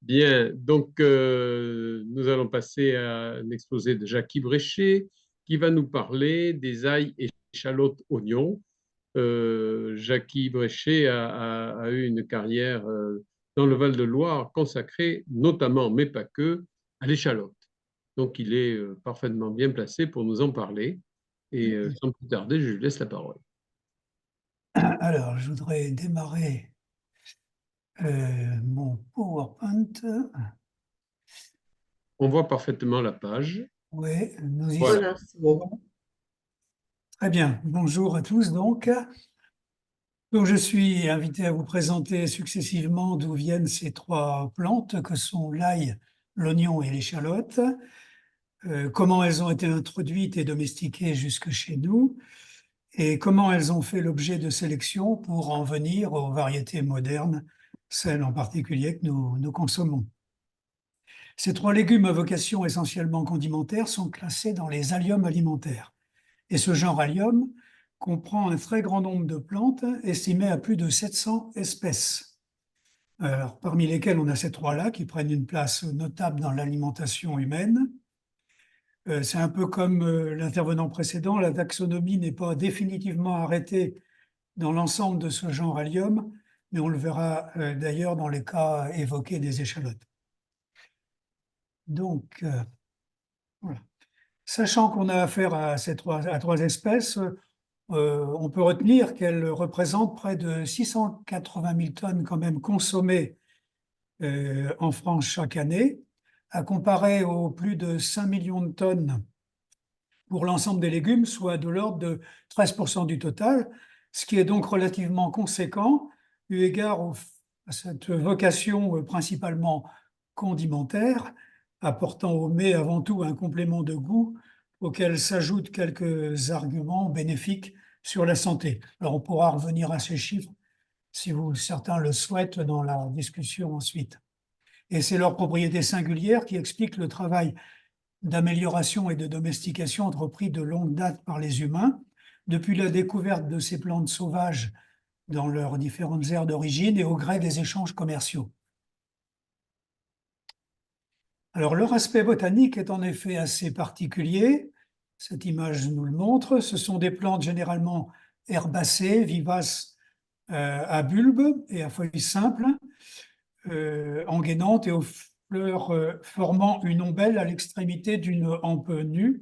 Bien, donc nous allons passer à un exposé de Jacques Bréchet qui va nous parler des ails, échalotes, oignons. Jacques Bréchet a eu une carrière dans le Val-de-Loire consacrée notamment, mais pas que, à l'échalote. Donc il est parfaitement bien placé pour nous en parler. Et sans plus tarder, je lui laisse la parole. Alors, je voudrais démarrer mon PowerPoint. On voit parfaitement la page. Oui, nous y Voilà. Voilà, c'est bon. sommes. Très bien. Bonjour à tous. Donc, je suis invité à vous présenter successivement d'où viennent ces trois plantes que sont l'ail, l'oignon et l'échalote, comment elles ont été introduites et domestiquées jusque chez nous, et comment elles ont fait l'objet de sélection pour en venir aux variétés modernes, celles en particulier que nous consommons. Ces trois légumes à vocation essentiellement condimentaire sont classés dans les alliums alimentaires. Et ce genre allium comprend un très grand nombre de plantes, estimées à plus de 700 espèces. Alors, parmi lesquelles on a ces trois-là qui prennent une place notable dans l'alimentation humaine. C'est un peu comme l'intervenant précédent, la taxonomie n'est pas définitivement arrêtée dans l'ensemble de ce genre allium, mais on le verra d'ailleurs dans les cas évoqués des échalotes. Donc, voilà. Sachant qu'on a affaire à trois espèces, on peut retenir qu'elles représentent près de 680 000 tonnes quand même consommées en France chaque année, à comparer aux plus de 5 millions de tonnes pour l'ensemble des légumes, soit de l'ordre de 13% du total, ce qui est donc relativement conséquent, eu égard à cette vocation principalement condimentaire, apportant au mets avant tout un complément de goût auquel s'ajoutent quelques arguments bénéfiques sur la santé. Alors on pourra revenir à ces chiffres si certains le souhaitent dans la discussion ensuite. Et c'est leur propriété singulière qui explique le travail d'amélioration et de domestication entrepris de longue date par les humains, depuis la découverte de ces plantes sauvages dans leurs différentes aires d'origine et au gré des échanges commerciaux. Alors, leur aspect botanique est en effet assez particulier. Cette image nous le montre. Ce sont des plantes généralement herbacées, vivaces à bulbes et à feuilles simples, engainantes et aux fleurs formant une ombelle à l'extrémité d'une hampe nue.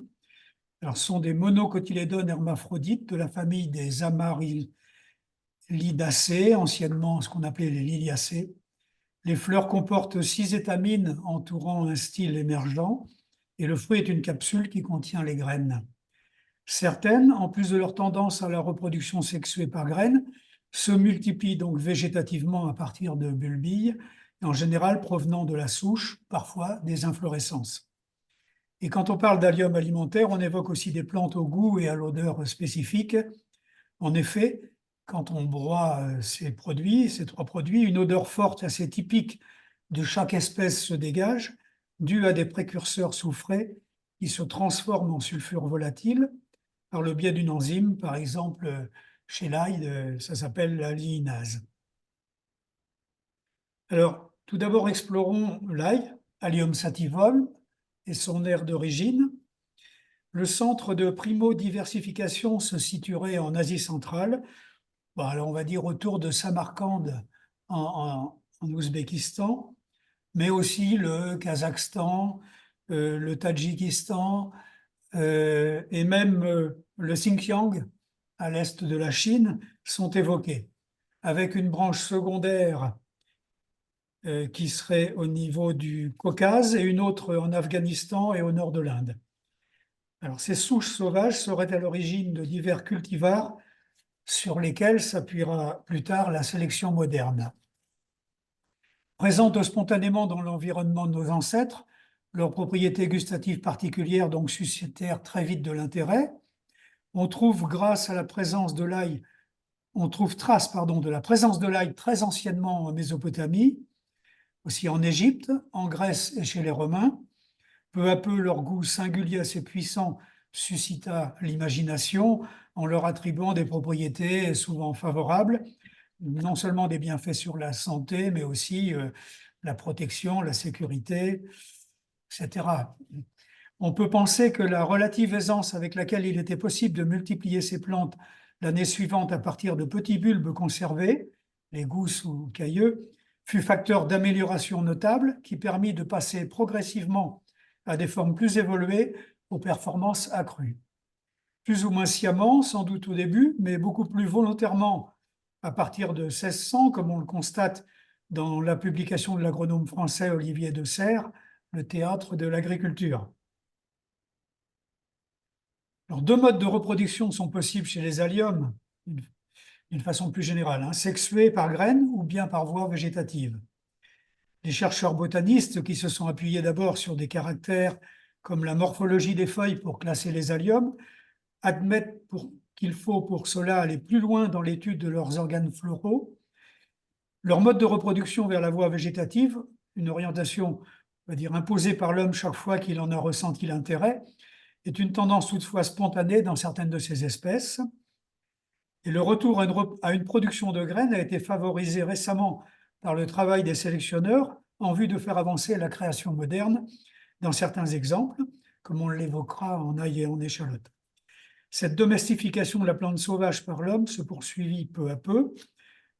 Alors, ce sont des monocotylédones hermaphrodites de la famille des Amaryllidaceae, anciennement ce qu'on appelait les liliacées. Les fleurs comportent 6 étamines entourant un style émergent et le fruit est une capsule qui contient les graines. Certaines, en plus de leur tendance à la reproduction sexuée par graines, se multiplient donc végétativement à partir de bulbilles, et en général provenant de la souche, parfois des inflorescences. Et quand on parle d'allium alimentaire, on évoque aussi des plantes au goût et à l'odeur spécifiques. En effet, quand on broie ces trois produits, une odeur forte assez typique de chaque espèce se dégage, due à des précurseurs soufrés qui se transforment en sulfure volatile par le biais d'une enzyme, par exemple chez l'ail, ça s'appelle l'alliinase. Alors, tout d'abord, explorons l'ail, Allium sativum, et son aire d'origine. Le centre de primodiversification se situerait en Asie centrale, alors on va dire autour de Samarcande en Ouzbékistan, mais aussi le Kazakhstan, le Tadjikistan et même le Xinjiang à l'est de la Chine sont évoqués, avec une branche secondaire qui serait au niveau du Caucase et une autre en Afghanistan et au nord de l'Inde. Alors, ces souches sauvages seraient à l'origine de divers cultivars sur lesquels s'appuiera plus tard la sélection moderne. Présentes spontanément dans l'environnement de nos ancêtres, leurs propriétés gustatives particulières donc suscitèrent très vite de l'intérêt. On trouve grâce à la présence de l'ail, on trouve trace de la présence de l'ail très anciennement en Mésopotamie, aussi en Égypte, en Grèce et chez les Romains. Peu à peu, leur goût singulier assez puissant suscita l'imagination en leur attribuant des propriétés souvent favorables, non seulement des bienfaits sur la santé, mais aussi la protection, la sécurité, etc. On peut penser que la relative aisance avec laquelle il était possible de multiplier ces plantes l'année suivante à partir de petits bulbes conservés, les gousses ou cailleux, fut facteur d'amélioration notable qui permit de passer progressivement à des formes plus évoluées aux performances accrues. Plus ou moins sciemment, sans doute au début, mais beaucoup plus volontairement à partir de 1600, comme on le constate dans la publication de l'agronome français Olivier de Serres, Le théâtre de l'agriculture. Alors, deux modes de reproduction sont possibles chez les alliums, d'une façon plus générale, sexués par graines ou bien par voie végétative. Les chercheurs botanistes, qui se sont appuyés d'abord sur des caractères comme la morphologie des feuilles pour classer les alliums, admettent qu'il faut pour cela aller plus loin dans l'étude de leurs organes floraux. Leur mode de reproduction vers la voie végétative, une orientation, on va dire, imposée par l'homme chaque fois qu'il en a ressenti l'intérêt, est une tendance toutefois spontanée dans certaines de ces espèces. Et le retour à une production de graines a été favorisé récemment par le travail des sélectionneurs en vue de faire avancer la création moderne dans certains exemples, comme on l'évoquera en ail et en échalote. Cette domestification de la plante sauvage par l'homme se poursuivit peu à peu,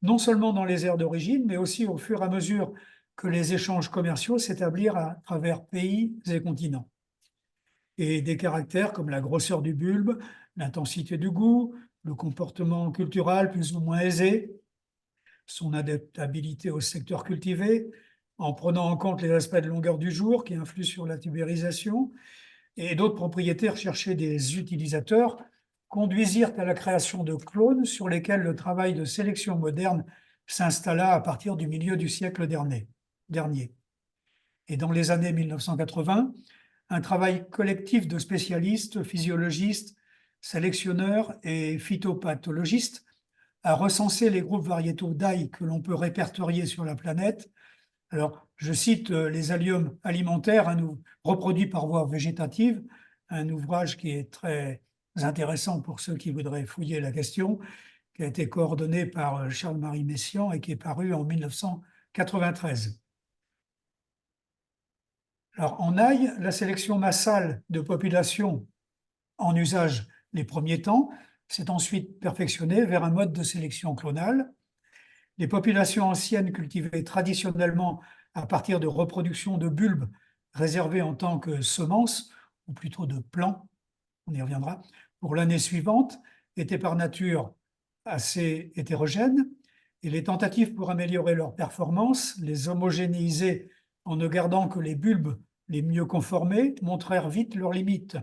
non seulement dans les aires d'origine, mais aussi au fur et à mesure que les échanges commerciaux s'établirent à travers pays et continents. Et des caractères comme la grosseur du bulbe, l'intensité du goût, le comportement culturel plus ou moins aisé, son adaptabilité au secteur cultivé, en prenant en compte les aspects de longueur du jour qui influent sur la tubérisation, et d'autres propriétés recherchées des utilisateurs conduisirent à la création de clones sur lesquels le travail de sélection moderne s'installa à partir du milieu du siècle dernier. Et dans les années 1980, un travail collectif de spécialistes, physiologistes, sélectionneurs et phytopathologistes a recensé les groupes variétaux d'ail que l'on peut répertorier sur la planète. Alors, je cite les alliums alimentaires, reproduits par voie végétative, un ouvrage qui est très intéressant pour ceux qui voudraient fouiller la question, qui a été coordonné par Charles-Marie Messiaen et qui est paru en 1993. Alors, en ail, la sélection massale de populations en usage les premiers temps s'est ensuite perfectionnée vers un mode de sélection clonale. Les populations anciennes cultivées traditionnellement à partir de reproduction de bulbes réservés en tant que semences, ou plutôt de plants, on y reviendra, pour l'année suivante, étaient par nature assez hétérogènes, et les tentatives pour améliorer leur performance, les homogénéiser en ne gardant que les bulbes les mieux conformés, montrèrent vite leurs limites.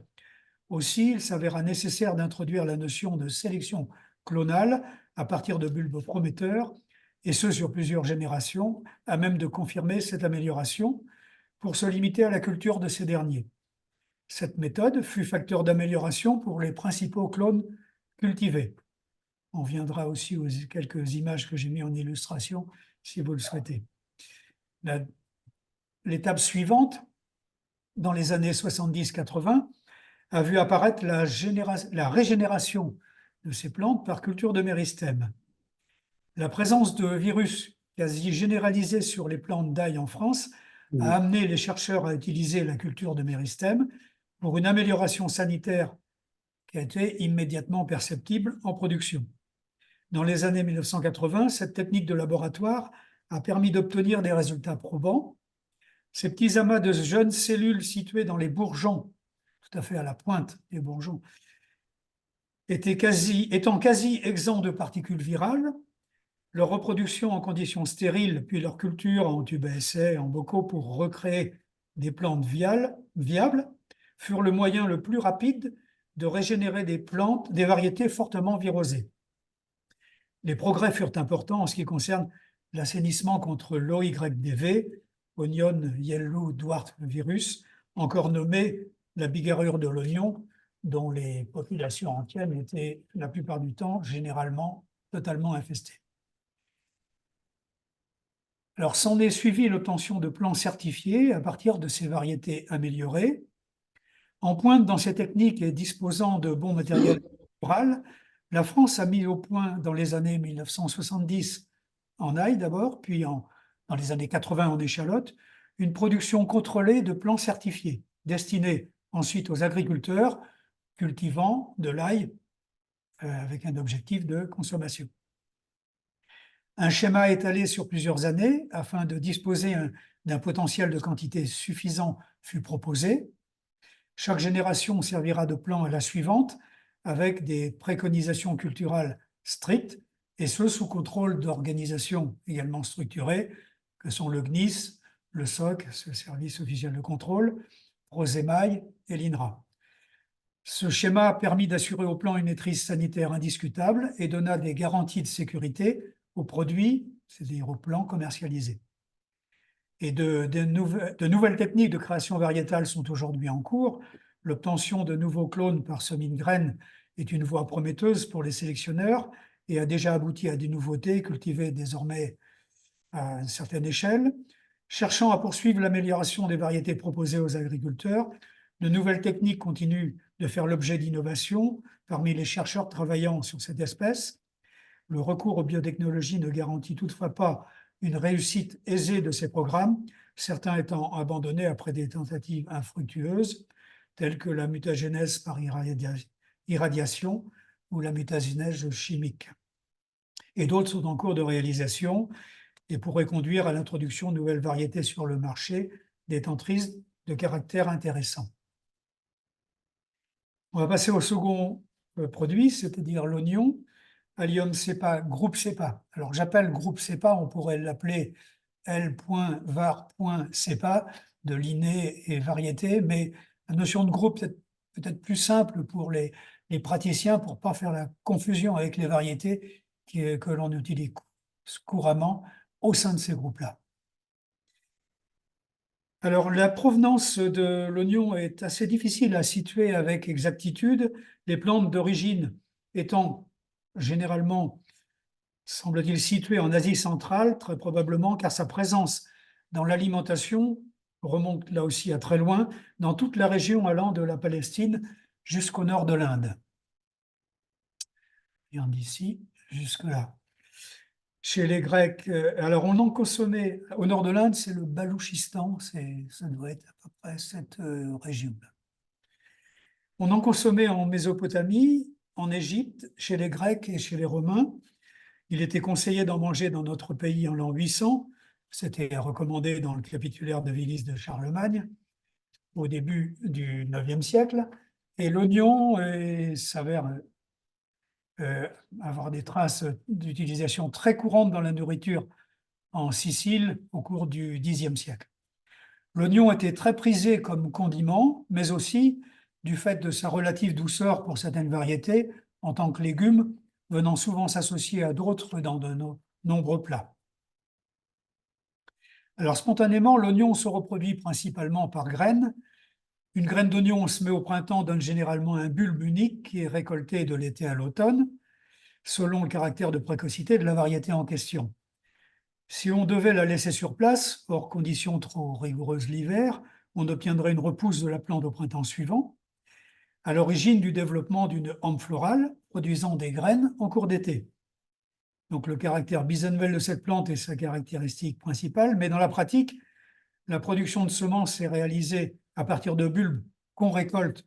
Aussi, il s'avéra nécessaire d'introduire la notion de sélection clonale à partir de bulbes prometteurs, et ce sur plusieurs générations, à même de confirmer cette amélioration, pour se limiter à la culture de ces derniers. Cette méthode fut facteur d'amélioration pour les principaux clones cultivés. On viendra aussi aux quelques images que j'ai mises en illustration, si vous le souhaitez. L'étape suivante, dans les années 70-80, a vu apparaître la régénération de ces plantes par culture de méristème. La présence de virus quasi généralisés sur les plantes d'ail en France a amené les chercheurs à utiliser la culture de méristème pour une amélioration sanitaire qui a été immédiatement perceptible en production. Dans les années 1980, cette technique de laboratoire a permis d'obtenir des résultats probants. Ces petits amas de jeunes cellules situées dans les bourgeons, tout à fait à la pointe des bourgeons, étant quasi exempts de particules virales, leur reproduction en conditions stériles, puis leur culture en tubes à essai, en bocaux pour recréer des plantes viables, furent le moyen le plus rapide de régénérer des variétés fortement virosées. Les progrès furent importants en ce qui concerne l'assainissement contre l'OYDV, Onion Yellow Dwarf Virus, encore nommé la bigarrure de l'oignon, dont les populations entières étaient la plupart du temps généralement totalement infestées. Alors, s'en est suivi l'obtention de plants certifiés à partir de ces variétés améliorées. En pointe dans ces techniques et disposant de bons matériels rural, la France a mis au point dans les années 1970, en ail d'abord, puis en dans les années 80 en échalote, une production contrôlée de plants certifiés, destinés ensuite aux agriculteurs cultivant de l'ail avec un objectif de consommation. Un schéma étalé sur plusieurs années afin de disposer d'un potentiel de quantité suffisant fut proposé. Chaque génération servira de plan à la suivante avec des préconisations culturales strictes et ce sous contrôle d'organisations également structurées que sont le CNIS, le SOC, ce service officiel de contrôle, Prosemail et l'INRA. Ce schéma a permis d'assurer au plan une maîtrise sanitaire indiscutable et donna des garanties de sécurité aux produits, c'est-à-dire aux plants commercialisés. Et de nouvelles techniques de création variétale sont aujourd'hui en cours. L'obtention de nouveaux clones par semis de graines est une voie prometteuse pour les sélectionneurs et a déjà abouti à des nouveautés cultivées désormais à une certaine échelle. Cherchant à poursuivre l'amélioration des variétés proposées aux agriculteurs, de nouvelles techniques continuent de faire l'objet d'innovations parmi les chercheurs travaillant sur cette espèce. Le recours aux biotechnologies ne garantit toutefois pas une réussite aisée de ces programmes, certains étant abandonnés après des tentatives infructueuses, telles que la mutagénèse par irradiation ou la mutagénèse chimique. Et d'autres sont en cours de réalisation et pourraient conduire à l'introduction de nouvelles variétés sur le marché, détentrices de caractère intéressant. On va passer au second produit, c'est-à-dire l'oignon, Allium cepa, groupe cepa. Alors j'appelle groupe cepa, on pourrait l'appeler L.var.cepa de lignée et variété, mais la notion de groupe est peut-être plus simple pour les praticiens pour ne pas faire la confusion avec les variétés que l'on utilise couramment au sein de ces groupes-là. Alors, la provenance de l'oignon est assez difficile à situer avec exactitude, les plantes d'origine étant généralement, semble-t-il, situées en Asie centrale, très probablement, car sa présence dans l'alimentation remonte là aussi à très loin, dans toute la région allant de la Palestine jusqu'au nord de l'Inde. Et d'ici jusque-là. Chez les Grecs, alors on en consommait, au nord de l'Inde, c'est le Balouchistan, ça doit être à peu près cette région-là. On en consommait en Mésopotamie, en Égypte, chez les Grecs et chez les Romains. Il était conseillé d'en manger dans notre pays en l'an 800, c'était recommandé dans le capitulaire de Vilis de Charlemagne, au début du IXe siècle, et l'oignon s'avère avoir des traces d'utilisation très courantes dans la nourriture en Sicile au cours du Xe siècle. L'oignon était très prisé comme condiment, mais aussi du fait de sa relative douceur pour certaines variétés, en tant que légume, venant souvent s'associer à d'autres dans de nombreux plats. Alors spontanément, l'oignon se reproduit principalement par graines. Une graine d'oignon semée au printemps donne généralement un bulbe unique qui est récolté de l'été à l'automne, selon le caractère de précocité de la variété en question. Si on devait la laisser sur place, hors conditions trop rigoureuses l'hiver, on obtiendrait une repousse de la plante au printemps suivant, à l'origine du développement d'une hampe florale produisant des graines en cours d'été. Donc le caractère bisannuel de cette plante est sa caractéristique principale, mais dans la pratique, la production de semences est réalisée à partir de bulbes qu'on récolte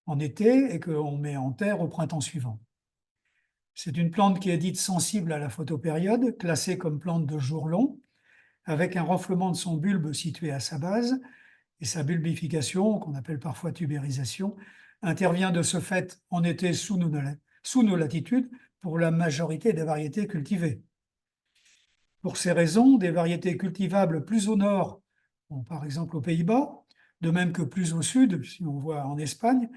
en été et qu'on met en terre au printemps suivant. C'est une plante qui est dite sensible à la photopériode, classée comme plante de jour long, avec un renflement de son bulbe situé à sa base, et sa bulbification, qu'on appelle parfois tubérisation, intervient de ce fait en été sous nos latitudes pour la majorité des variétés cultivées. Pour ces raisons, des variétés cultivables plus au nord, par exemple aux Pays-Bas, de même que plus au sud, si on voit en Espagne,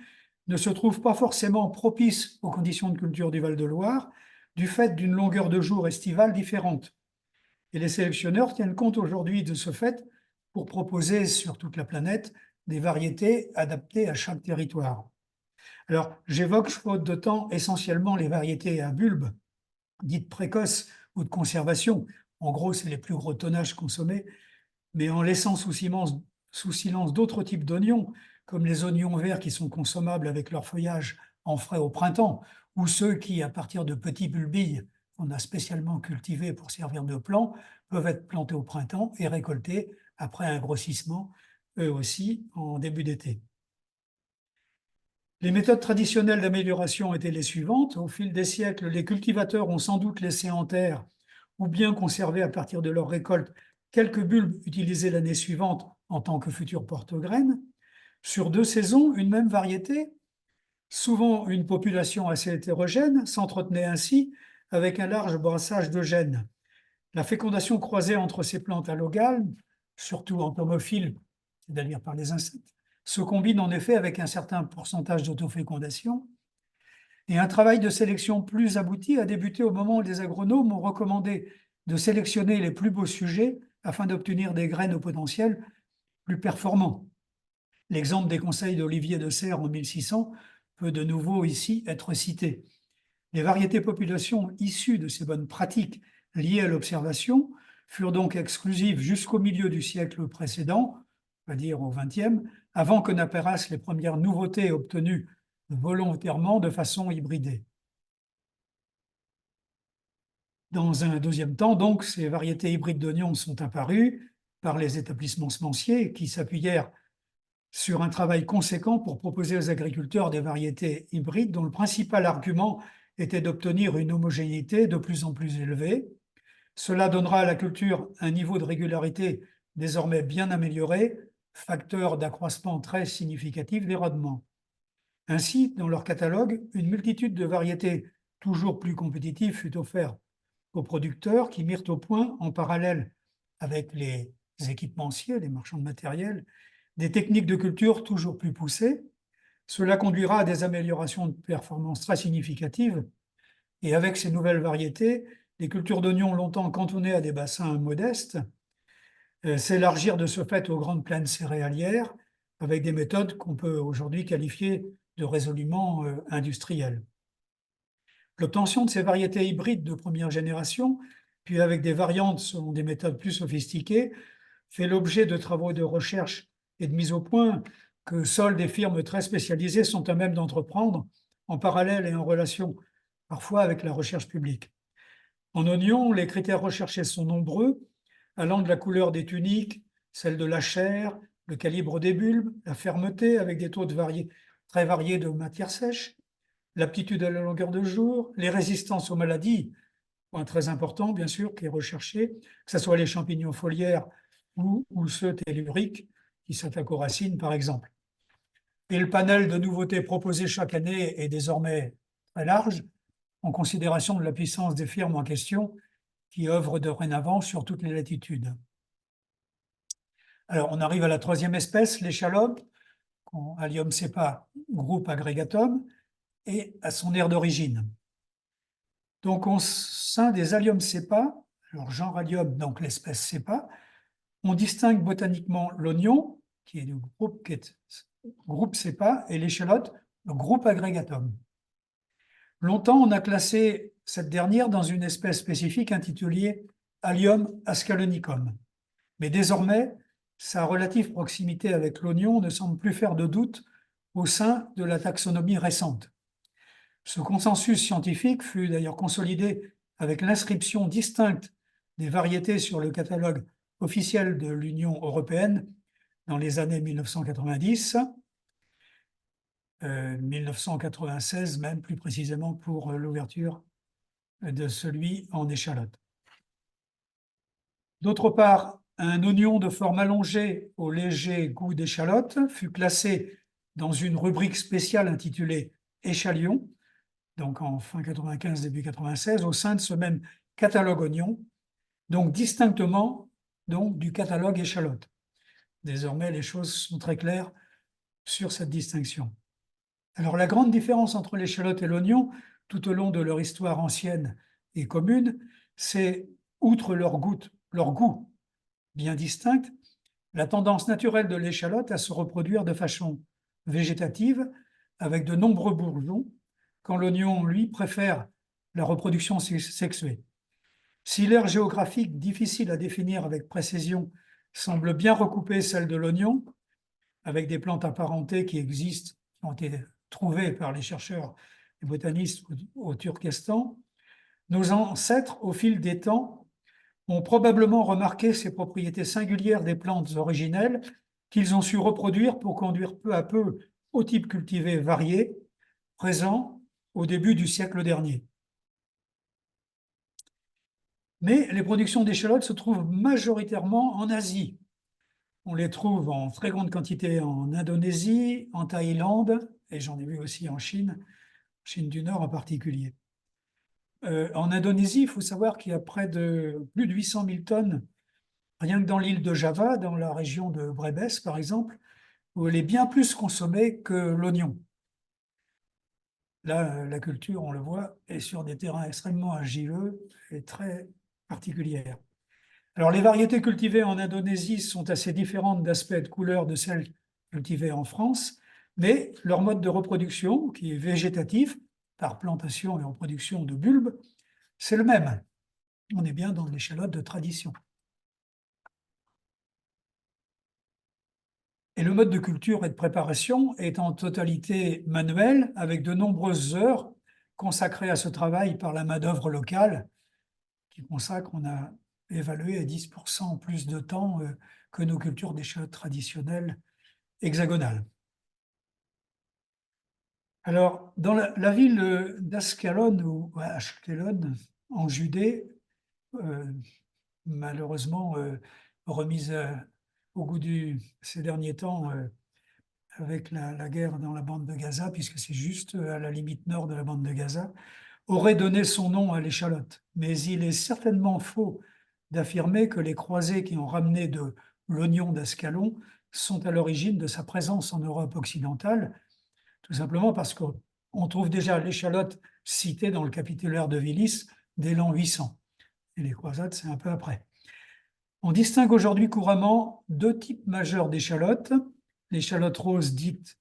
ne se trouvent pas forcément propices aux conditions de culture du Val-de-Loire, du fait d'une longueur de jour estivale différente. Et les sélectionneurs tiennent compte aujourd'hui de ce fait pour proposer sur toute la planète des variétés adaptées à chaque territoire. Alors, j'évoque, faute de temps, essentiellement les variétés à bulbes, dites précoces ou de conservation. En gros, c'est les plus gros tonnages consommés, mais en laissant sous silence d'autres types d'oignons, comme les oignons verts qui sont consommables avec leur feuillage en frais au printemps, ou ceux qui, à partir de petits bulbilles, qu'on a spécialement cultivés pour servir de plants, peuvent être plantés au printemps et récoltés après un grossissement, eux aussi, en début d'été. Les méthodes traditionnelles d'amélioration étaient les suivantes. Au fil des siècles, les cultivateurs ont sans doute laissé en terre ou bien conservé à partir de leur récolte quelques bulbes utilisés l'année suivante en tant que futurs porte-graines. Sur 2 saisons, une même variété, souvent une population assez hétérogène, s'entretenait ainsi avec un large brassage de gènes. La fécondation croisée entre ces plantes allogales, surtout entomophiles, c'est-à-dire par les insectes, se combine en effet avec un certain pourcentage d'autofécondation. Et un travail de sélection plus abouti a débuté au moment où les agronomes ont recommandé de sélectionner les plus beaux sujets afin d'obtenir des graines au potentiel plus performant. L'exemple des conseils d'Olivier de Serres en 1600 peut de nouveau ici être cité. Les variétés populations issues de ces bonnes pratiques liées à l'observation furent donc exclusives jusqu'au milieu du siècle précédent, c'est-à-dire au XXe, avant que n'apparaissent les premières nouveautés obtenues volontairement de façon hybridée. Dans un deuxième temps, donc, ces variétés hybrides d'oignons sont apparues par les établissements semenciers qui s'appuyèrent sur un travail conséquent pour proposer aux agriculteurs des variétés hybrides dont le principal argument était d'obtenir une homogénéité de plus en plus élevée. Cela donnera à la culture un niveau de régularité désormais bien amélioré, facteur d'accroissement très significatif des rendements. Ainsi, dans leur catalogue, une multitude de variétés toujours plus compétitives fut offerte aux producteurs qui mirent au point, en parallèle avec les équipementiers, les marchands de matériel, des techniques de culture toujours plus poussées. Cela conduira à des améliorations de performance très significatives. Et avec ces nouvelles variétés, les cultures d'oignons longtemps cantonnées à des bassins modestes s'élargirent de ce fait aux grandes plaines céréalières avec des méthodes qu'on peut aujourd'hui qualifier de résolument industrielles. L'obtention de ces variétés hybrides de première génération, puis avec des variantes selon des méthodes plus sophistiquées, fait l'objet de travaux de recherche et de mise au point que seules des firmes très spécialisées sont à même d'entreprendre en parallèle et en relation parfois avec la recherche publique. En oignon, les critères recherchés sont nombreux, allant de la couleur des tuniques, celle de la chair, le calibre des bulbes, la fermeté avec des taux très variés de matière sèche, l'aptitude à la longueur de jour, les résistances aux maladies, point très important bien sûr qui est recherché, que ce soit les champignons foliaires ou ceux telluriques qui s'attaquent aux racines par exemple. Et le panel de nouveautés proposées chaque année est désormais très large, en considération de la puissance des firmes en question qui œuvrent dorénavant sur toutes les latitudes. Alors, on arrive à la troisième espèce, l'échalote, Allium cepa, groupe Aggregatum, et à son aire d'origine. Donc, au sein des Allium cepa, alors genre Allium, donc l'espèce cepa, on distingue botaniquement l'oignon, qui est du groupe cepa, et l'échalote, le groupe Aggregatum. Longtemps, on a classé cette dernière dans une espèce spécifique intitulée Allium ascalonicum. Mais désormais, sa relative proximité avec l'oignon ne semble plus faire de doute au sein de la taxonomie récente. Ce consensus scientifique fut d'ailleurs consolidé avec l'inscription distincte des variétés sur le catalogue officiel de l'Union européenne dans les années 1990, 1996 même plus précisément pour l'ouverture de celui en échalote. D'autre part, un oignon de forme allongée au léger goût d'échalote fut classé dans une rubrique spéciale intitulée Échalion, donc en fin 95, début 96, au sein de ce même catalogue oignon, donc distinctement donc, du catalogue échalote. Désormais, les choses sont très claires sur cette distinction. Alors, la grande différence entre l'échalote et l'oignon, tout au long de leur histoire ancienne et commune, c'est, outre leur goût bien distinct, la tendance naturelle de l'échalote à se reproduire de façon végétative avec de nombreux bourgeons, quand l'oignon, lui, préfère la reproduction sexuée. Si l'aire géographique difficile à définir avec précision semble bien recouper celle de l'oignon, avec des plantes apparentées qui existent, qui ont été trouvées par les chercheurs et botanistes au Turkestan, Nos ancêtres, au fil des temps, ont probablement remarqué ces propriétés singulières des plantes originelles qu'ils ont su reproduire pour conduire peu à peu aux types cultivés variés, présents au début du siècle dernier. Mais les productions d'échalotes se trouvent majoritairement en Asie. On les trouve en très grande quantité en Indonésie, en Thaïlande, et j'en ai vu aussi en Chine du Nord en particulier. En Indonésie, il faut savoir qu'il y a plus de 800 000 tonnes, rien que dans l'île de Java, dans la région de Brebes par exemple, où elle est bien plus consommée que l'oignon. Là, la culture, on le voit, est sur des terrains extrêmement argileux et très particulières. Alors, les variétés cultivées en Indonésie sont assez différentes d'aspect et de couleur de celles cultivées en France, mais leur mode de reproduction, qui est végétatif, par plantation et en production de bulbes, c'est le même. On est bien dans l'échalote de tradition. Et le mode de culture et de préparation est en totalité manuel, avec de nombreuses heures consacrées à ce travail par la main-d'œuvre locale, qui consacre, on a évalué, à 10% plus de temps que nos cultures d'échalotes traditionnelles hexagonales. Alors, dans la ville d'Ascalon, ou Ashkelon, en Judée, malheureusement remise au goût ces derniers temps avec la guerre dans la bande de Gaza, puisque c'est juste à la limite nord de la bande de Gaza, aurait donné son nom à l'échalote. Mais il est certainement faux d'affirmer que les croisés qui ont ramené de l'oignon d'Ascalon sont à l'origine de sa présence en Europe occidentale, tout simplement parce qu'on trouve déjà l'échalote citée dans le capitulaire de Vilis dès l'an 800. Et les croisades, c'est un peu après. On distingue aujourd'hui couramment deux types majeurs d'échalotes, l'échalote rose dite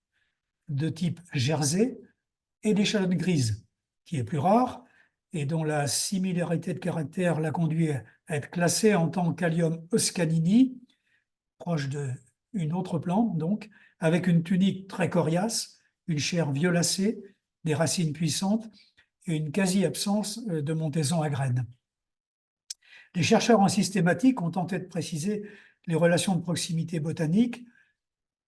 de type jersey et l'échalote grise, qui est plus rare et dont la similarité de caractère l'a conduit à être classée en tant qu'Allium euskadini, proche d'une autre plante donc, avec une tunique très coriace, une chair violacée, des racines puissantes et une quasi-absence de montaison à graines. Les chercheurs en systématique ont tenté de préciser les relations de proximité botanique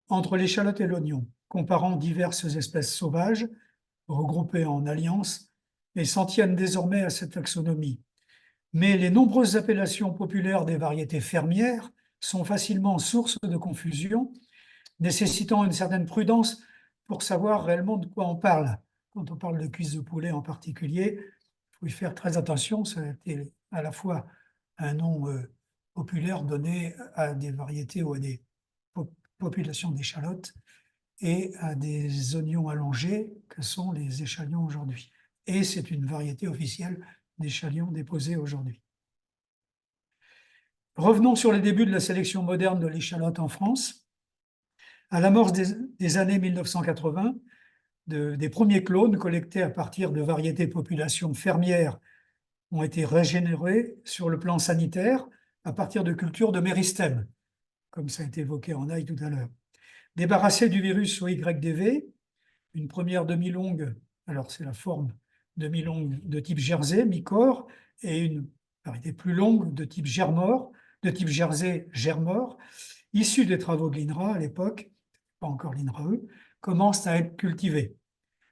entre l'échalote et l'oignon, comparant diverses espèces sauvages regroupées en alliances et s'en tiennent désormais à cette taxonomie. Mais les nombreuses appellations populaires des variétés fermières sont facilement source de confusion, nécessitant une certaine prudence pour savoir réellement de quoi on parle. Quand on parle de cuisse de poulet en particulier, il faut y faire très attention, ça a été à la fois un nom populaire donné à des variétés ou à des populations d'échalotes et à des oignons allongés que sont les échalions aujourd'hui. Et c'est une variété officielle d'échalions déposés aujourd'hui. Revenons sur les débuts de la sélection moderne de l'échalote en France. À l'amorce des années 1980, des premiers clones collectés à partir de variétés de populations fermières ont été régénérés sur le plan sanitaire à partir de cultures de méristème, comme ça a été évoqué en ail tout à l'heure. Débarrassés du virus OYDV, une première demi-longue, alors c'est la forme demi-longue de type jersey, mi-corps, et une variété plus longue de type germor, de type jersey, germor, issus des travaux de l'INRA à l'époque, pas encore l'INRAE, commencent à être cultivés.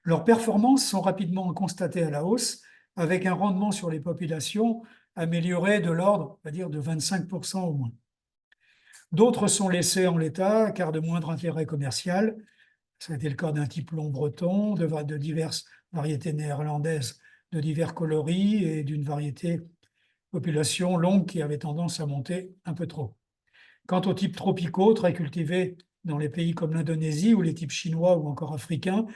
Leurs performances sont rapidement constatées à la hausse, avec un rendement sur les populations amélioré de l'ordre, on va dire, de 25% au moins. D'autres sont laissés en l'état, car de moindre intérêt commercial. Ça a été le cas d'un type long breton, de diverses variétés néerlandaises de divers coloris et d'une variété population longue qui avait tendance à monter un peu trop. Quant aux types tropicaux, très cultivés dans les pays comme l'Indonésie ou les types chinois ou encore africains,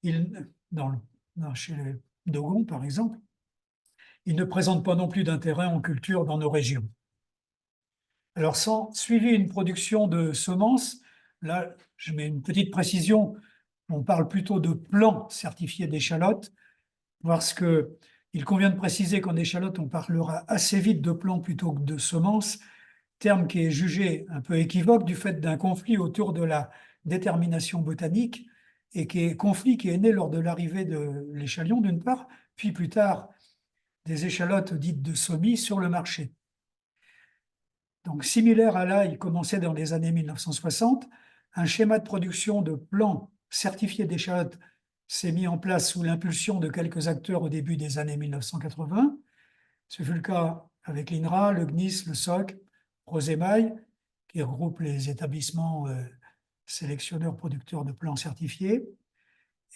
chez les Dogons par exemple, ils ne présentent pas non plus d'intérêt en culture dans nos régions. Alors, sans suivi une production de semences, là, je mets une petite précision, on parle plutôt de plants certifiés d'échalotes, parce qu'il convient de préciser qu'en échalote, on parlera assez vite de plants plutôt que de semences, terme qui est jugé un peu équivoque du fait d'un conflit autour de la détermination botanique, et conflit qui est né lors de l'arrivée de l'échalion d'une part, puis plus tard des échalotes dites de semis sur le marché. Donc, similaire à l'ail commencé dans les années 1960, un schéma de production de plants certifiés d'échalotes s'est mis en place sous l'impulsion de quelques acteurs au début des années 1980. Ce fut le cas avec l'INRA, le CNIS, le SOC, Prosemail, qui regroupe les établissements sélectionneurs producteurs de plants certifiés,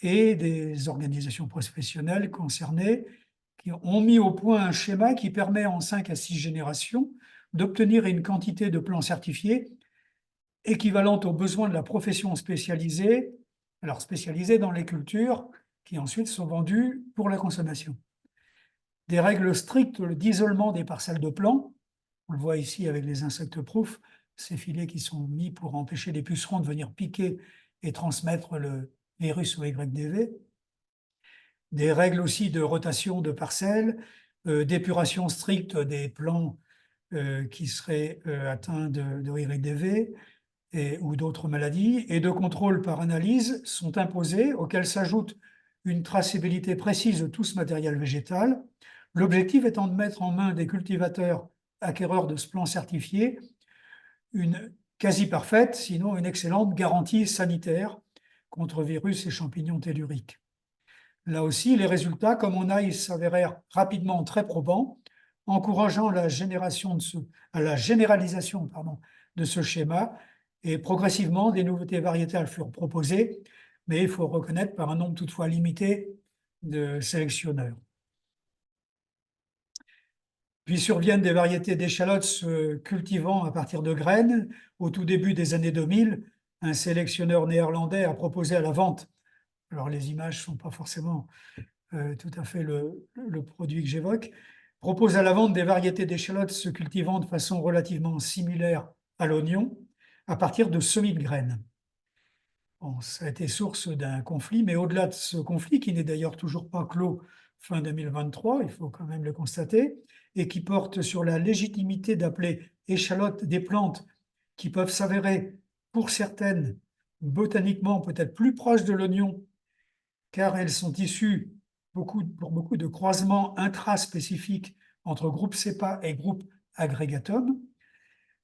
et des organisations professionnelles concernées qui ont mis au point un schéma qui permet en 5 à 6 générations d'obtenir une quantité de plants certifiés équivalente aux besoins de la profession spécialisée, alors spécialisée dans les cultures qui ensuite sont vendues pour la consommation. Des règles strictes d'isolement des parcelles de plants, on le voit ici avec les insectes-proof, ces filets qui sont mis pour empêcher les pucerons de venir piquer et transmettre le virus au YDV. Des règles aussi de rotation de parcelles, d'épuration stricte des plants qui seraient atteints de YDV ou d'autres maladies, et de contrôle par analyse sont imposés, auxquels s'ajoute une traçabilité précise de tout ce matériel végétal, l'objectif étant de mettre en main des cultivateurs acquéreurs de ce plan certifié une quasi parfaite, sinon une excellente garantie sanitaire contre virus et champignons telluriques. Là aussi, les résultats, comme on a, ils s'avérèrent rapidement très probants, encourageant la généralisation de ce schéma, et progressivement, des nouveautés variétales furent proposées, mais il faut reconnaître par un nombre toutefois limité de sélectionneurs. Puis surviennent des variétés d'échalotes se cultivant à partir de graines. Au tout début des années 2000, un sélectionneur néerlandais a proposé à la vente, alors les images ne sont pas forcément tout à fait le produit que j'évoque, propose à la vente des variétés d'échalotes se cultivant de façon relativement similaire à l'oignon, à partir de semis de graines. Bon, ça a été source d'un conflit, mais au-delà de ce conflit, qui n'est d'ailleurs toujours pas clos fin 2023, il faut quand même le constater, et qui porte sur la légitimité d'appeler échalotes des plantes qui peuvent s'avérer, pour certaines, botaniquement peut-être plus proches de l'oignon, car elles sont issues pour beaucoup de croisements intraspécifiques entre groupe cepa et groupe agrégatum.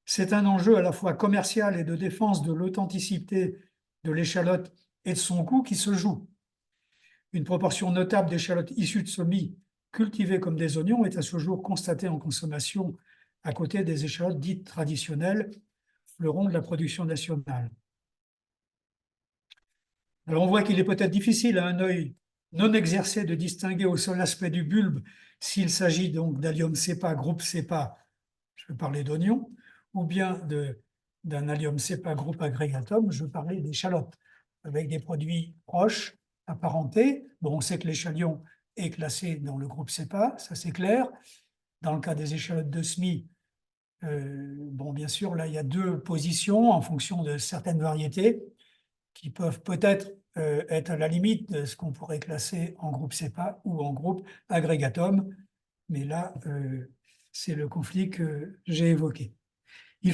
C'est un enjeu à la fois commercial et de défense de l'authenticité de l'échalote et de son goût qui se joue. Une proportion notable d'échalotes issues de semis cultivées comme des oignons est à ce jour constatée en consommation à côté des échalotes dites traditionnelles, fleurons de la production nationale. Alors on voit qu'il est peut-être difficile à un œil non exercé de distinguer au seul aspect du bulbe s'il s'agit donc d'allium cepa, groupe cepa, je vais parler d'oignon, ou bien d'un allium cepa, groupe agrégatum, je vais parler d'échalotes, avec des produits proches, apparentés. Bon, on sait que l'échalion est classé dans le groupe cepa, ça c'est clair. Dans le cas des échalotes de semis, bon, bien sûr, là il y a deux positions en fonction de certaines variétés qui peuvent peut-être être à la limite de ce qu'on pourrait classer en groupe cepa ou en groupe agrégatum. Mais là, c'est le conflit que j'ai évoqué.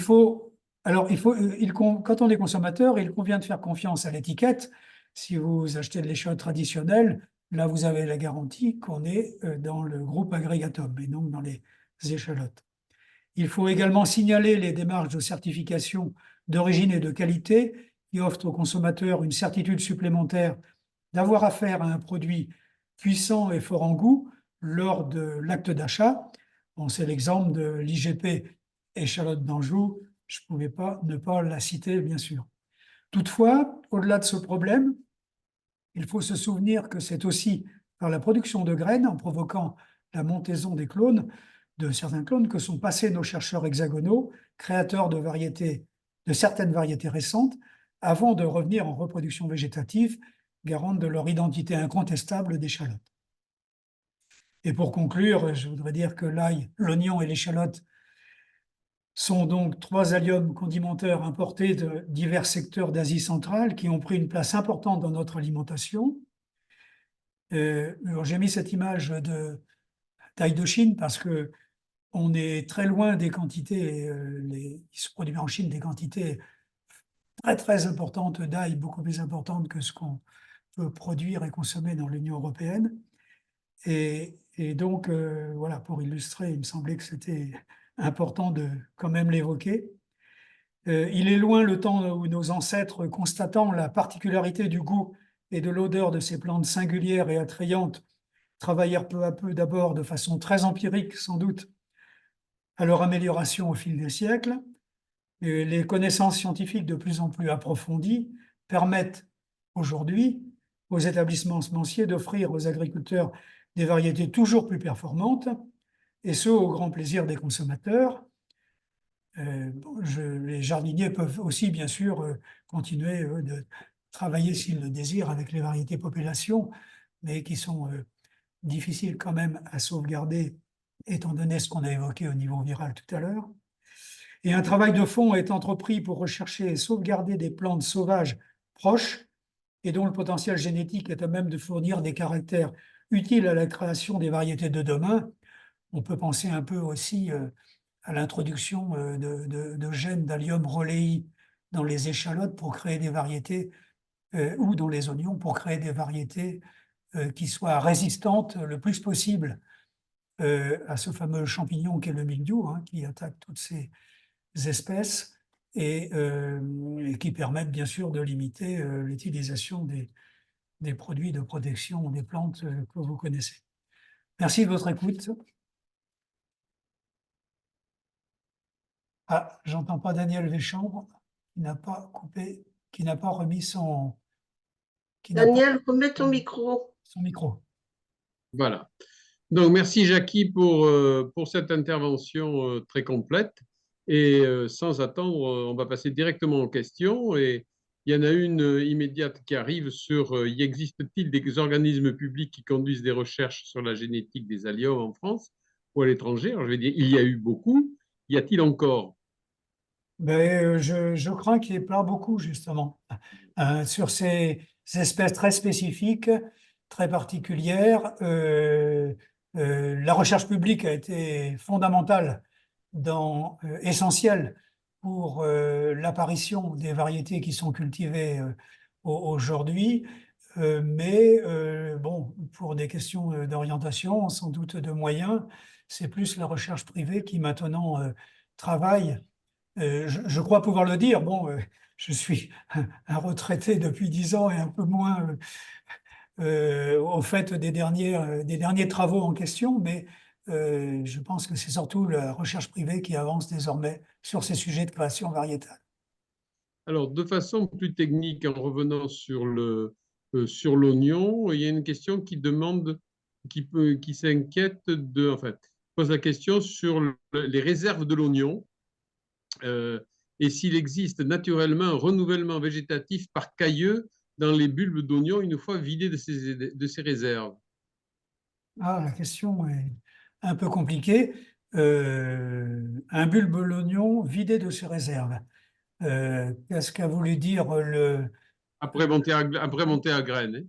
Quand on est consommateur, il convient de faire confiance à l'étiquette. Si vous achetez de l'échalote traditionnelle, là, vous avez la garantie qu'on est dans le groupe agrégatum et donc dans les échalotes. Il faut également signaler les démarches de certification d'origine et de qualité qui offrent aux consommateurs une certitude supplémentaire d'avoir affaire à un produit puissant et fort en goût lors de l'acte d'achat. Bon, c'est l'exemple de l'IGP échalote d'Anjou, je ne pouvais pas ne pas la citer, bien sûr. Toutefois, au-delà de ce problème, il faut se souvenir que c'est aussi par la production de graines, en provoquant la montaison des clones, de certains clones, que sont passés nos chercheurs hexagonaux, créateurs de certaines variétés récentes, avant de revenir en reproduction végétative, garante de leur identité incontestable d'échalote. Et pour conclure, je voudrais dire que l'ail, l'oignon et l'échalote sont donc trois alliums condimentaires importés de divers secteurs d'Asie centrale qui ont pris une place importante dans notre alimentation. J'ai mis cette image d'ail de Chine parce que on est très loin des quantités, il se produit en Chine des quantités très très importantes d'ail, beaucoup plus importantes que ce qu'on peut produire et consommer dans l'Union européenne. Et Et donc, voilà, pour illustrer, il me semblait que c'était important de quand même l'évoquer. Il est loin le temps où nos ancêtres, constatant la particularité du goût et de l'odeur de ces plantes singulières et attrayantes, travaillèrent peu à peu, d'abord de façon très empirique, sans doute, à leur amélioration au fil des siècles. Et les connaissances scientifiques de plus en plus approfondies permettent aujourd'hui aux établissements semenciers d'offrir aux agriculteurs des variétés toujours plus performantes, et ce, au grand plaisir des consommateurs. Les jardiniers peuvent aussi, bien sûr, continuer de travailler, s'ils le désirent, avec les variétés population, mais qui sont difficiles quand même à sauvegarder, étant donné ce qu'on a évoqué au niveau viral tout à l'heure. Et un travail de fond est entrepris pour rechercher et sauvegarder des plantes sauvages proches et dont le potentiel génétique est à même de fournir des caractères utiles à la création des variétés de demain. On peut penser un peu aussi à l'introduction de gènes d'Allium rholei dans les échalotes pour créer des variétés, ou dans les oignons pour créer des variétés qui soient résistantes le plus possible à ce fameux champignon qu'est le mildiou, hein, qui attaque toutes ces espèces et qui permettent bien sûr de limiter l'utilisation des produits de protection des plantes que vous connaissez. Merci de votre écoute. Ah, j'entends pas Daniel Véchambre, qui n'a pas coupé, qui n'a pas remis Daniel, remets ton micro. son micro. Voilà. Donc, merci Jackie pour cette intervention très complète. Et sans attendre, on va passer directement aux questions. Et il y en a une immédiate qui arrive sur y existe-t-il des organismes publics qui conduisent des recherches sur la génétique des alliums en France ou à l'étranger? Alors, je vais dire, il y a eu beaucoup. Y a-t-il encore? Ben, je crains qu'il n'y ait pas beaucoup, justement, sur ces espèces très spécifiques, très particulières. La recherche publique a été fondamentale, essentielle pour l'apparition des variétés qui sont cultivées aujourd'hui. Mais bon, pour des questions d'orientation, sans doute de moyens, c'est plus la recherche privée qui maintenant travaille. Je crois pouvoir le dire. Bon, je suis un retraité depuis 10 ans et un peu moins au fait des derniers travaux en question, mais je pense que c'est surtout la recherche privée qui avance désormais sur ces sujets de création variétale. Alors, de façon plus technique, en revenant sur l'oignon, il y a une question qui demande, qui s'inquiète en fait, pose la question sur les réserves de l'oignon et s'il existe naturellement un renouvellement végétatif par cailleux dans les bulbes d'oignon une fois vidés de ces réserves. Ah, la question est un peu compliquée. Un bulbe l'oignon vidé de ses réserves. Qu'est-ce qu'a voulu dire Après monter à graines. Hein.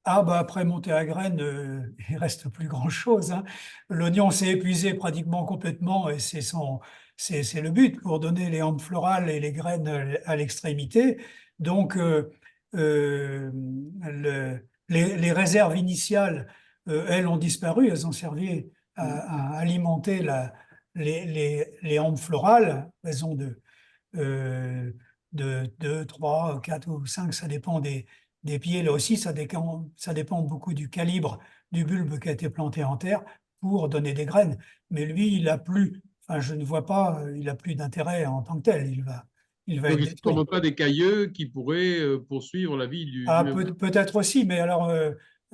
Ah, bah après monter à graines, il reste plus grand-chose, hein. L'oignon s'est épuisé pratiquement complètement et c'est le but pour donner les hampes florales et les graines à l'extrémité. Donc, les réserves initiales, elles ont disparu, elles ont servi à alimenter les hampes florales, à raison de 2, 3, 4 ou 5, ça dépend des pieds. Là aussi, ça dépend beaucoup du calibre du bulbe qui a été planté en terre pour donner des graines. Mais lui, il a plus, enfin, je ne vois pas, il a plus d'intérêt en tant que tel. Il va Donc, être ils ne détruit. forment pas des cailleux qui pourraient poursuivre la vie du Ah, même. peut-être aussi, mais alors,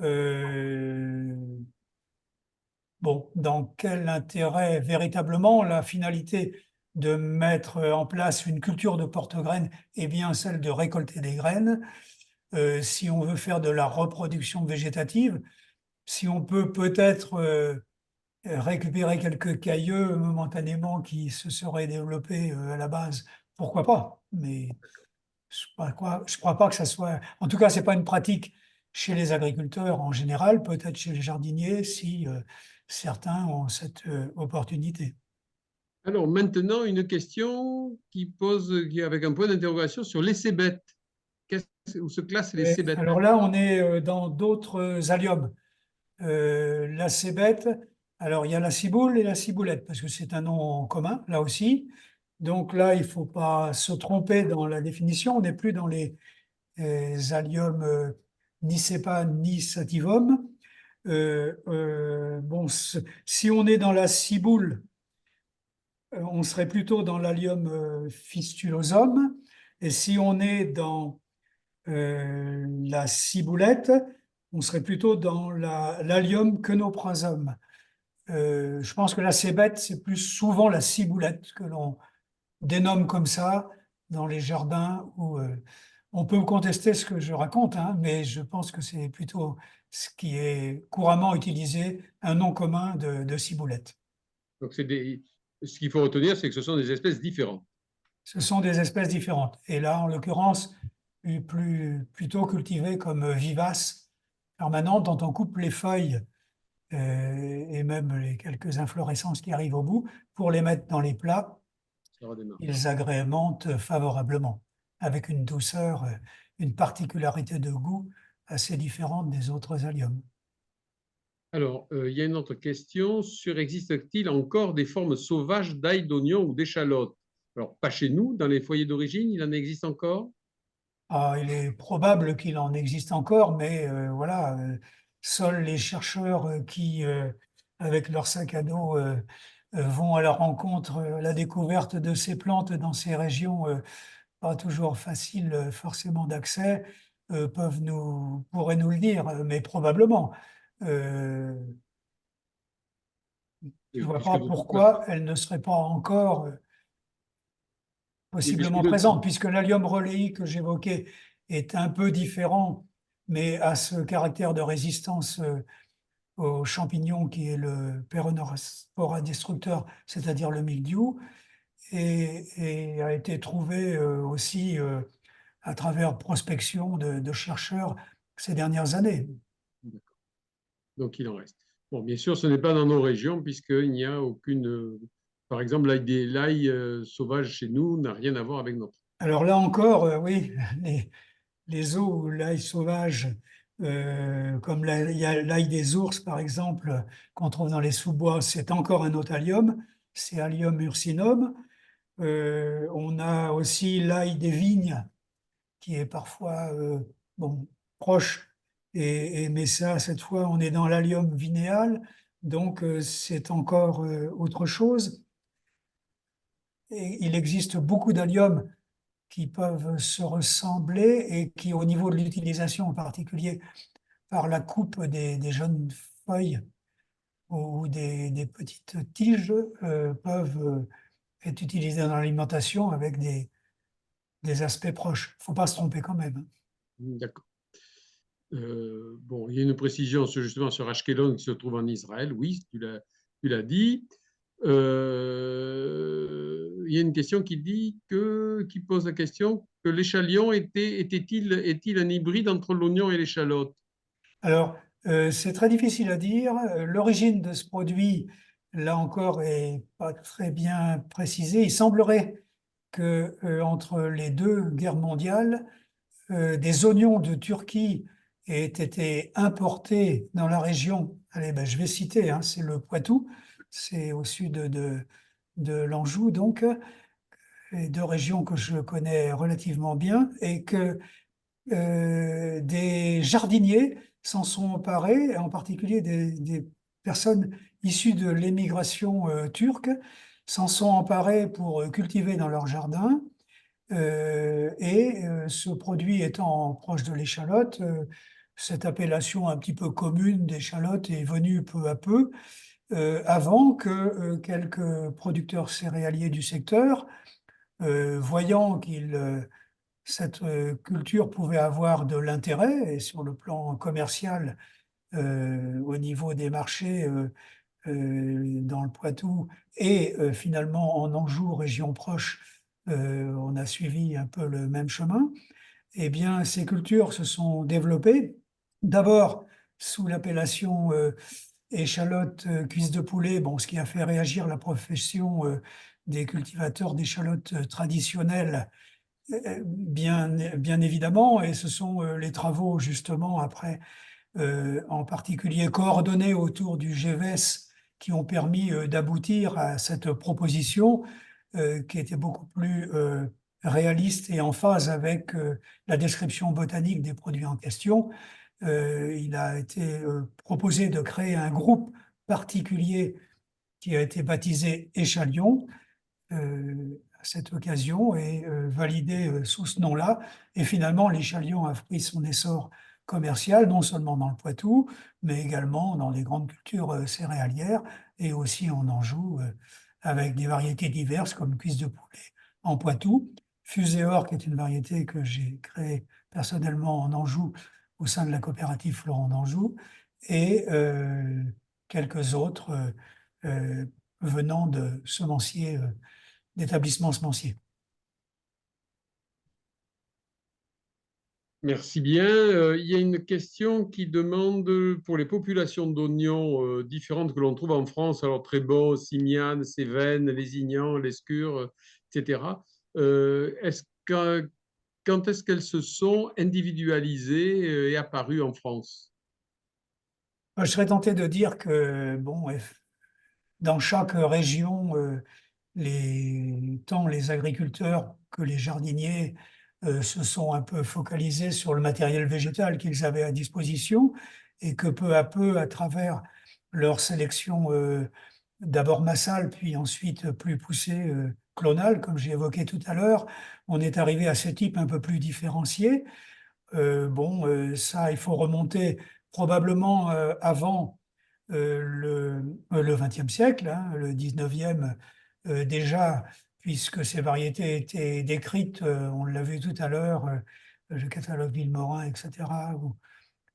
euh, bon, dans quel intérêt véritablement la finalité de mettre en place une culture de porte-graines est bien celle de récolter des graines. Si on veut faire de la reproduction végétative, si on peut peut-être récupérer quelques cailleux momentanément qui se seraient développés à la base, pourquoi pas? Mais je crois pas que ça soit. En tout cas, c'est pas une pratique chez les agriculteurs en général, peut-être chez les jardiniers si certains ont cette opportunité. Alors maintenant, une question qui est avec un point d'interrogation sur les cébètes. Où se classent les cébètes? Alors là, on est dans d'autres alliums. La cébette, alors il y a la ciboule et la ciboulette, parce que c'est un nom commun, là aussi. Donc là, il ne faut pas se tromper dans la définition. On n'est plus dans les Allium nicepa ni sativum. Bon, si on est dans la ciboule, on serait plutôt dans l'Allium fistulosum. Et si on est dans la ciboulette, on serait plutôt dans l'Allium quenoprasum. Je pense que la cébette, c'est plus souvent la ciboulette que l'on dénomme comme ça dans les jardins où on peut contester ce que je raconte, hein, mais je pense que c'est plutôt ce qui est couramment utilisé, un nom commun de ciboulette. Donc, ce qu'il faut retenir, c'est que ce sont des espèces différentes. Ce sont des espèces différentes. Et là, en l'occurrence, plutôt cultivées comme vivaces, permanentes, dont on coupe les feuilles et même les quelques inflorescences qui arrivent au bout pour les mettre dans les plats. Ça redémarre. Ils agrémentent favorablement, avec une douceur, une particularité de goût assez différente des autres alliums. Alors, il y a une autre question sur existe-t-il encore des formes sauvages d'ail, d'oignon ou d'échalote? Alors, pas chez nous, dans les foyers d'origine, il en existe encore? Ah, il est probable qu'il en existe encore, mais voilà, seuls les chercheurs qui, avec leur sac à dos, vont à la rencontre, la découverte de ces plantes dans ces régions pas toujours faciles forcément d'accès, pourraient nous le dire, mais probablement. Je ne Oui, vois puisque pas de toute façon, pourquoi elles ne seraient pas encore oui, puisque possiblement présentes, puisque l'allium reléi que j'évoquais est un peu différent, mais a ce caractère de résistance aux champignons qui est le Peronospora destructeur, c'est-à-dire le mildiou, et a été trouvé aussi à travers prospection de chercheurs ces dernières années. donc il en reste. Bon, bien sûr, ce n'est pas dans nos régions, puisqu'il n'y a aucune. Par exemple, l'ail sauvage chez nous n'a rien à voir avec notre. Alors là encore, oui, les eaux où l'ail sauvage, comme il y a l'ail des ours par exemple, qu'on trouve dans les sous-bois, c'est encore un autre allium, c'est Allium ursinum. On a aussi l'ail des vignes, qui est parfois bon, proche, mais ça, cette fois, on est dans l'allium vinéal, donc c'est encore autre chose. Et il existe beaucoup d'alliums qui peuvent se ressembler et qui, au niveau de l'utilisation en particulier, par la coupe des jeunes feuilles ou des petites tiges, peuvent être utilisés dans l'alimentation avec des aspects proches. Il ne faut pas se tromper quand même. D'accord. Bon, il y a une précision justement sur Ashkelon qui se trouve en Israël. Oui, tu l'as dit. Il y a une question qui pose la question que l'échalion est-il un hybride entre l'oignon et l'échalote? Alors, c'est très difficile à dire. L'origine de ce produit, là encore, est pas très bien précisée. Il semblerait que entre les deux guerres mondiales, des oignons de Turquie aient été importés dans la région. Allez, ben, je vais citer, hein, c'est le Poitou, c'est au sud de l'Anjou, donc, et deux régions que je connais relativement bien, et que des jardiniers s'en sont emparés, en particulier des personnes issues de l'émigration turque, s'en sont emparés pour cultiver dans leur jardin. Ce produit étant proche de l'échalote, cette appellation un petit peu commune d'échalote est venue peu à peu, avant que quelques producteurs céréaliers du secteur, voyant cette culture pouvait avoir de l'intérêt, et sur le plan commercial, au niveau des marchés dans le Poitou, et finalement en Anjou, région proche, on a suivi un peu le même chemin. Eh bien, ces cultures se sont développées, d'abord sous l'appellation échalote cuisse de poulet, bon, ce qui a fait réagir la profession des cultivateurs d'échalotes traditionnelles, bien évidemment, et ce sont les travaux justement après en particulier coordonnés autour du GVES, qui ont permis d'aboutir à cette proposition qui était beaucoup plus réaliste et en phase avec la description botanique des produits en question. Il a été proposé de créer un groupe particulier qui a été baptisé Échalion à cette occasion et validé sous ce nom-là. Et finalement, l'échalion a pris son essor commercial, non seulement dans le Poitou, mais également dans les grandes cultures céréalières et aussi en Anjou, avec des variétés diverses comme cuisse de poulet en Poitou. Fuséor, qui est une variété que j'ai créée personnellement en Anjou au sein de la coopérative Florent d'Anjou, et quelques autres venant de semenciers d'établissements semenciers. Merci bien. Il y a une question qui demande pour les populations d'oignons différentes que l'on trouve en France, alors Trébaux, Simiane, Cévennes, Lézignan, Lescure, etc. Quand est-ce qu'elles se sont individualisées et apparues en France? Je serais tenté de dire que, bon, dans chaque région, tant les agriculteurs que les jardiniers se sont un peu focalisés sur le matériel végétal qu'ils avaient à disposition et que peu à peu, à travers leur sélection d'abord massale, puis ensuite plus poussée, clonale, comme j'ai évoqué tout à l'heure, on est arrivé à ce type un peu plus différencié. Ça, il faut remonter probablement avant le XXe siècle, hein, le XIXe déjà, puisque ces variétés étaient décrites, on l'a vu tout à l'heure, le catalogue Villemorin, etc., ou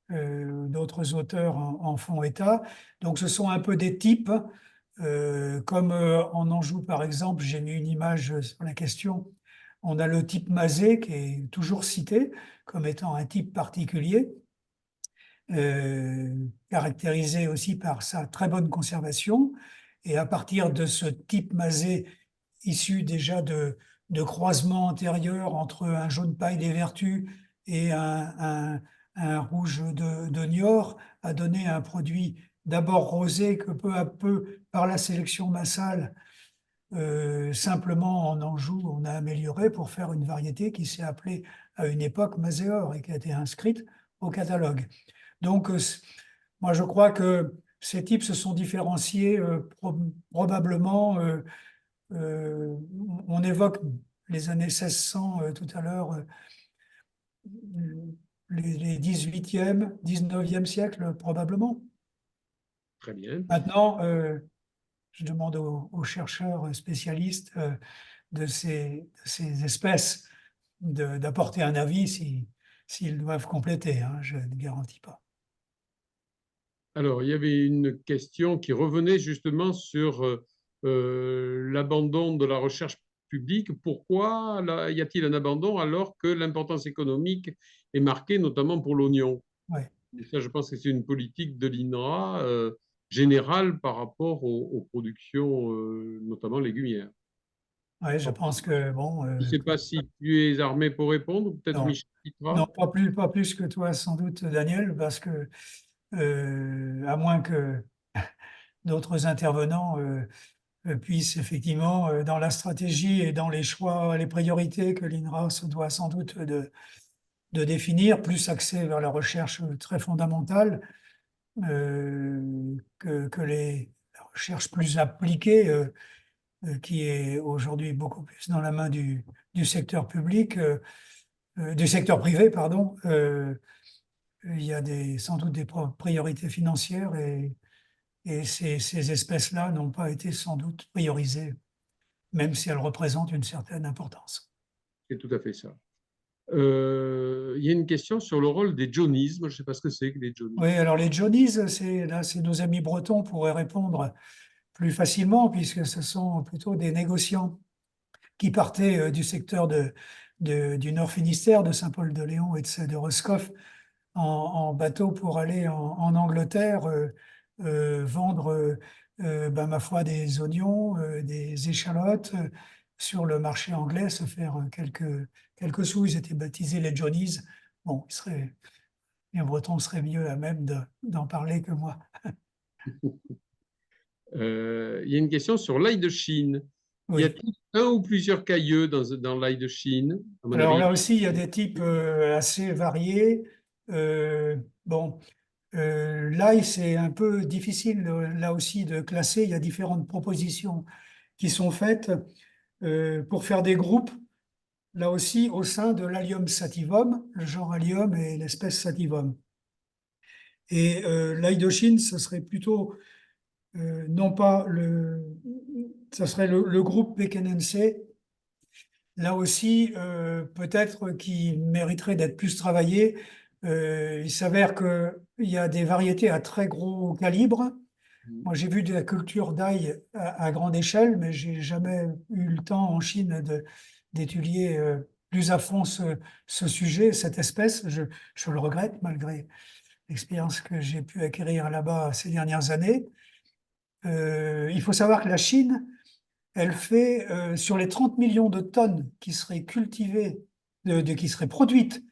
d'autres auteurs en font état. Donc ce sont un peu des types, comme en Anjou par exemple, j'ai mis une image sur la question, on a le type Mazet qui est toujours cité comme étant un type particulier, caractérisé aussi par sa très bonne conservation. Et à partir de ce type Mazet, issu déjà de croisements antérieurs entre un jaune paille des Vertus et un rouge de Niort, a donné un produit d'abord rosé que peu à peu, par la sélection massale, simplement en Anjou, on a amélioré pour faire une variété qui s'est appelée à une époque Mazéor et qui a été inscrite au catalogue. Donc, moi, je crois que ces types se sont différenciés probablement. On évoque les années 1600 tout à l'heure, les 18e, 19e siècles probablement. Très bien. Maintenant, je demande aux chercheurs spécialistes de ces espèces d'apporter un avis s'ils doivent compléter, hein, je ne garantis pas. Alors, il y avait une question qui revenait justement sur l'abandon de la recherche publique. Pourquoi y a-t-il un abandon alors que l'importance économique est marquée, notamment pour l'oignon? Ouais. Et ça, je pense que c'est une politique de l'INRA générale par rapport aux productions, notamment légumières. Ouais, je pense que, bon, Je ne sais pas si tu es armé pour répondre, peut-être non, Michel non, Pitra. pas plus que toi, sans doute, Daniel, parce que, à moins que d'autres intervenants puissent effectivement, dans la stratégie et dans les choix, les priorités que l'INRA se doit sans doute de définir, plus axés vers la recherche très fondamentale, que la recherche plus appliquée, qui est aujourd'hui beaucoup plus dans la main du secteur public, du secteur privé, pardon. Il y a sans doute des priorités financières et ces espèces-là n'ont pas été sans doute priorisées, même si elles représentent une certaine importance. C'est tout à fait ça. Il y a une question sur le rôle des jaunismes. Je ne sais pas ce que c'est que les jaunismes. Oui, alors les Johnnies, c'est nos amis bretons pourraient répondre plus facilement, puisque ce sont plutôt des négociants qui partaient du secteur du Nord Finistère, de Saint-Paul-de-Léon et de Roscoff en bateau pour aller en Angleterre vendre, ma foi, des oignons, des échalotes sur le marché anglais, se faire quelques sous. Ils étaient baptisés les Johnnies. Bon, les Bretons seraient mieux à même d'en parler que moi. Il y a une question sur l'ail de Chine. Y Oui. a-t-il un ou plusieurs cailleux dans l'ail de Chine? À mon Alors avis, là aussi, il y a des types assez variés. Bon, l'ail, c'est un peu difficile là aussi de classer. Il y a différentes propositions qui sont faites pour faire des groupes, là aussi au sein de l'Allium sativum, le genre Allium et l'espèce Sativum. Et l'ail de Chine, ce serait plutôt non pas ce serait le groupe Pekinense. Là aussi, peut-être qui mériterait d'être plus travaillé. Il s'avère qu'il y a des variétés à très gros calibre. Moi, j'ai vu de la culture d'ail à grande échelle, mais j'ai jamais eu le temps en Chine d'étudier plus à fond ce sujet, cette espèce. Je le regrette malgré l'expérience que j'ai pu acquérir là-bas ces dernières années. Il faut savoir que la Chine, elle fait, sur les 30 millions de tonnes qui seraient cultivées, qui seraient produites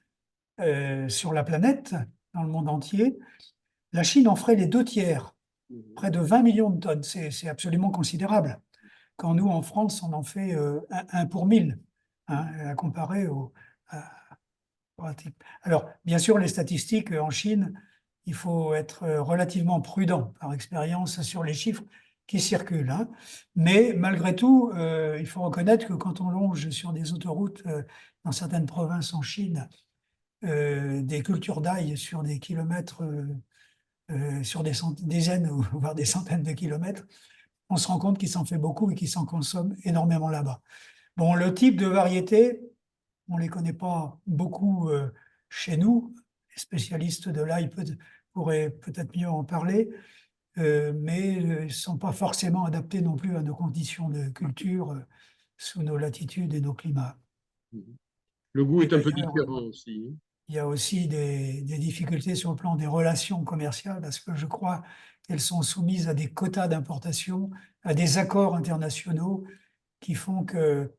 sur la planète, dans le monde entier, la Chine en ferait les 2 tiers, près de 20 millions de tonnes. C'est absolument considérable. Quand nous, en France, on en fait un pour 1000, hein, à comparer au type. Alors, bien sûr, les statistiques en Chine, il faut être relativement prudent par expérience sur les chiffres qui circulent, hein. Mais malgré tout, il faut reconnaître que quand on longe sur des autoroutes dans certaines provinces en Chine, des cultures d'ail sur des kilomètres, sur des dizaines ou voire des centaines de kilomètres, on se rend compte qu'il s'en fait beaucoup et qu'il s'en consomme énormément là-bas. Bon, le type de variété, on ne les connaît pas beaucoup chez nous. Les spécialistes de l'ail pourraient peut-être mieux en parler, mais ils ne sont pas forcément adaptés non plus à nos conditions de culture sous nos latitudes et nos climats. le goût Et est un peu d'ailleurs, différent aussi. il y a aussi des difficultés sur le plan des relations commerciales, parce que je crois qu'elles sont soumises à des quotas d'importation, à des accords internationaux qui font que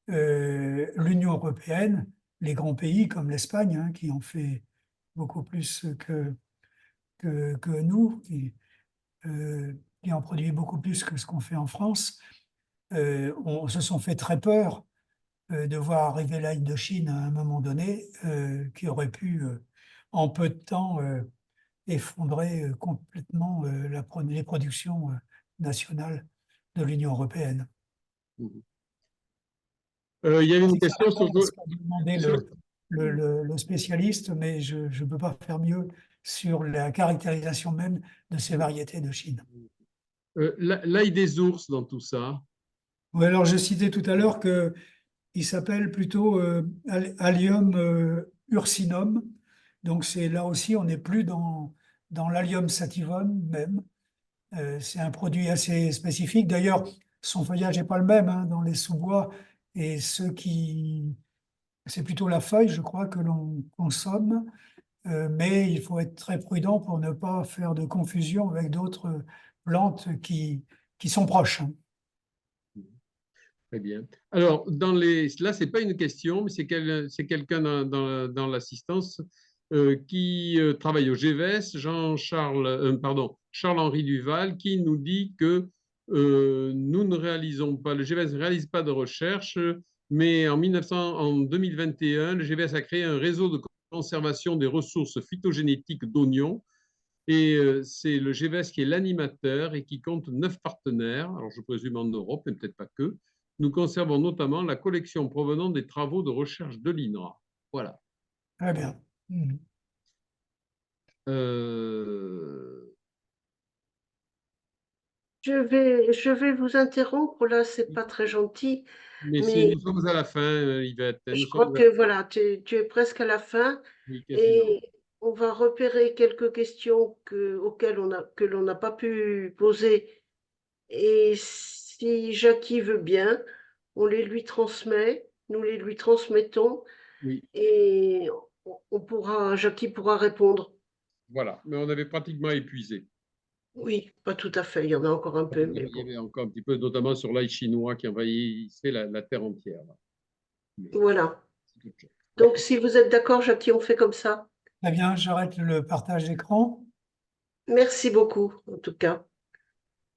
l'Union européenne, les grands pays comme l'Espagne, hein, qui en fait beaucoup plus que nous, qui en produit beaucoup plus que ce qu'on fait en France, se sont fait très peur de voir arriver l'Indochine à un moment donné, qui aurait pu, en peu de temps, effondrer complètement les productions nationales de l'Union européenne. Il y avait Je une vais faire question répondre à ce qu'a demandé sur- le spécialiste, mais je ne peux pas faire mieux sur la caractérisation même de ces variétés de Chine. l'ail des ours dans tout ça. Oui, alors je citais tout à l'heure qu'il s'appelle plutôt Allium ursinum. Donc c'est là aussi, on n'est plus dans l'Allium sativum même. C'est un produit assez spécifique. D'ailleurs, son feuillage n'est pas le même hein, dans les sous-bois et c'est plutôt la feuille, je crois, que l'on consomme. Mais il faut être très prudent pour ne pas faire de confusion avec d'autres plantes qui sont proches, hein. Très bien. Alors, là, ce n'est pas une question, mais c'est quelqu'un dans l'assistance qui travaille au GVS, Charles-Henri Duval, qui nous dit que nous ne réalisons pas, le GVS ne réalise pas de recherche, mais en 2021, le GVS a créé un réseau de conservation des ressources phytogénétiques d'oignons. Et c'est le GVS qui est l'animateur et qui compte 9 partenaires, alors je présume en Europe, mais peut-être pas que. Nous conservons notamment la collection provenant des travaux de recherche de l'INRA. Voilà. Très bien. Mhm. Euh, Je vais vous interrompre, là, c'est pas très gentil, mais si mais nous sommes à la fin, Yvette, nous je sommes crois que voilà, tu es presque à la fin oui, quasiment. et on va repérer quelques questions que l'on n'a pas pu poser. Et si Jackie veut bien, on les lui transmet, nous les lui transmettons Oui, et Jackie pourra répondre. voilà. Mais on avait pratiquement épuisé. Oui, pas tout à fait, il y en a encore un peu, mais Il y bon. avait encore un petit peu, notamment sur l'ail chinois qui envahissait la terre entière. Mais Voilà. c'est autre chose. Donc, si vous êtes d'accord, Jackie, on fait comme ça. Très bien, j'arrête le partage d'écran. Merci beaucoup, en tout cas.